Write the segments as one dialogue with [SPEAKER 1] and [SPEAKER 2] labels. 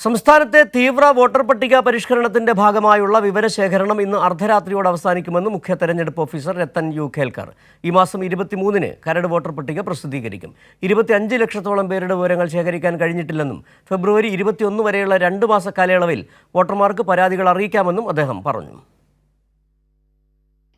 [SPEAKER 1] സംസ്ഥാനത്തെ തീവ്ര വോട്ടർ പട്ടിക പരിഷ്കരണത്തിന്റെ ഭാഗമായുള്ള വിവരശേഖരണം ഇന്ന് അർദ്ധരാത്രിയോടെ അവസാനിക്കുമെന്ന് മുഖ്യ തെരഞ്ഞെടുപ്പ് ഓഫീസർ രത്തൻ യു ഖേൽക്കർ. ഈ മാസം 23-ന് കരട് വോട്ടർ പട്ടിക പ്രസിദ്ധീകരിക്കും. 25 ലക്ഷത്തോളം പേരുടെ വിവരങ്ങൾ ശേഖരിക്കാൻ കഴിഞ്ഞിട്ടില്ലെന്നും ഫെബ്രുവരി 21 വരെയുള്ള 2 മാസ കാലയളവിൽ വോട്ടർമാർക്ക് പരാതികൾ അറിയിക്കാമെന്നും അദ്ദേഹം പറഞ്ഞു.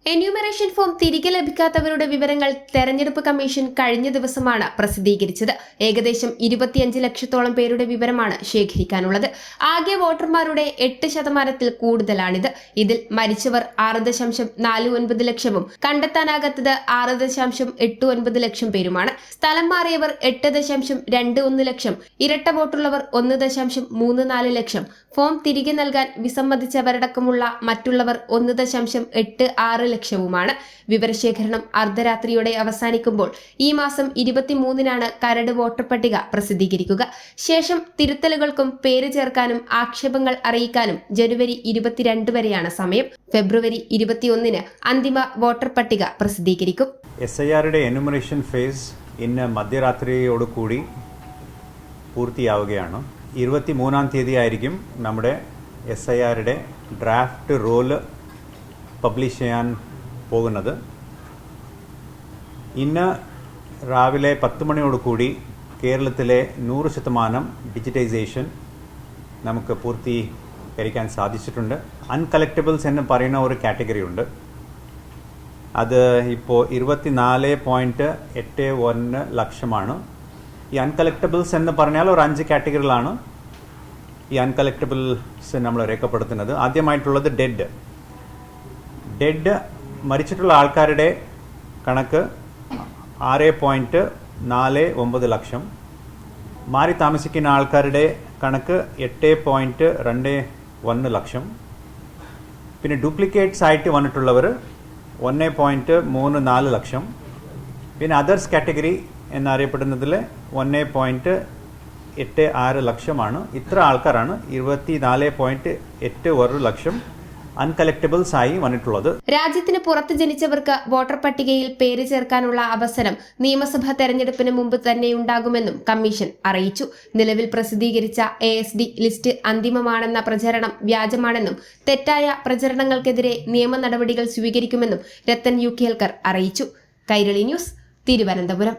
[SPEAKER 2] എന്യൂമറേഷൻ ഫോം തിരികെ ലഭിക്കാത്തവരുടെ വിവരങ്ങൾ തെരഞ്ഞെടുപ്പ് കമ്മീഷൻ കഴിഞ്ഞ ദിവസമാണ് പ്രസിദ്ധീകരിച്ചത്. ഏകദേശം 25 ലക്ഷത്തോളം പേരുടെ വിവരമാണ് ശേഖരിക്കാനുള്ളത്. ആകെ വോട്ടർമാരുടെ 8% കൂടുതലാണിത്. ഇതിൽ മരിച്ചവർ 6.49 ലക്ഷവും കണ്ടെത്താനാകാത്തത് 6.89 ലക്ഷം പേരുമാണ്. സ്ഥലം മാറിയവർ 8.21 ലക്ഷം, ഇരട്ട വോട്ടുള്ളവർ 1.34 ലക്ഷം, ഫോം തിരികെ നൽകാൻ വിസമ്മതിച്ചവരടക്കമുള്ള മറ്റുള്ളവർ 1.86 ലക്ഷവുമാണ്. വിവരശേഖരണം അർദ്ധരാത്രിയോടെ അവസാനിക്കുമ്പോൾ ഈ മാസം 23-നാണ് കരട് വോട്ടർ പട്ടിക പ്രസിദ്ധീകരിക്കുക. ശേഷം തിരുത്തലുകൾക്കും പേര് ചേർക്കാനും ആക്ഷേപങ്ങൾ അറിയിക്കാനും ജനുവരി 22 വരെയാണ് സമയം. ഫെബ്രുവരി 21-ന് അന്തിമ വോട്ടർ പട്ടിക പ്രസിദ്ധീകരിക്കും.
[SPEAKER 3] SIRയുടെ എന്യൂമറേഷൻ ഫേസ് ഇന്ന് മധ്യരാത്രിയോടുകൂടി പൂർത്തിയാവുകയാണ്. 23-ാം തീയതി ആയിരിക്കും നമ്മുടെ SIRയുടെ ഡ്രാഫ്റ്റ് റോള് പബ്ലിഷ് ചെയ്യാൻ പോകുന്നത്. ഇന്ന് രാവിലെ 10 മണിയോടുകൂടി കേരളത്തിലെ 100% ഡിജിറ്റൈസേഷൻ നമുക്ക് പൂർത്തീകരിക്കാൻ സാധിച്ചിട്ടുണ്ട്. അൺകളക്റ്റബിൾസ് എന്ന് പറയുന്ന ഒരു കാറ്റഗറി ഉണ്ട്. അത് ഇപ്പോൾ 24.81 ലക്ഷമാണ്. ഈ അൺകളക്റ്റബിൾസ് എന്ന് പറഞ്ഞാൽ ഒരു 5 കാറ്റഗറികളാണ് ഈ അൺകളക്റ്റബിൾസ് നമ്മൾ രേഖപ്പെടുത്തുന്നത്. ആദ്യമായിട്ടുള്ളത് ഡെഡ് മരിച്ചിട്ടുള്ള ആൾക്കാരുടെ കണക്ക് 6.49 ലക്ഷം. മാറി താമസിക്കുന്ന ആൾക്കാരുടെ കണക്ക് 8.21 ലക്ഷം. പിന്നെ ഡ്യൂപ്ലിക്കേറ്റ്സ് ആയിട്ട് വന്നിട്ടുള്ളവർ 1.34 ലക്ഷം. പിന്നെ അതേഴ്സ് കാറ്റഗറി എന്നറിയപ്പെടുന്നതിൽ 1.86 ലക്ഷമാണ്. ഇത്ര ആൾക്കാരാണ് 24.81 ലക്ഷം അൺകളക്റ്റബിൾസ് ആയി വന്നിട്ടുള്ളത്.
[SPEAKER 2] രാജ്യത്തിന് പുറത്ത് ജനിച്ചവർക്ക് വോട്ടർ പട്ടികയിൽ പേര് ചേർക്കാനുള്ള അവസരം നിയമസഭാ തെരഞ്ഞെടുപ്പിന് മുമ്പ് തന്നെയുണ്ടാകുമെന്നും കമ്മീഷൻ അറിയിച്ചു. നിലവിൽ പ്രസിദ്ധീകരിച്ച ASD ലിസ്റ്റ് അന്തിമമാണെന്ന പ്രചരണം വ്യാജമാണെന്നും തെറ്റായ പ്രചരണങ്ങൾക്കെതിരെ നിയമ നടപടികൾ സ്വീകരിക്കുമെന്നും രത്തൻ യു ഖേൽക്കർ അറിയിച്ചു. കൈരളി ന്യൂസ്, തിരുവനന്തപുരം.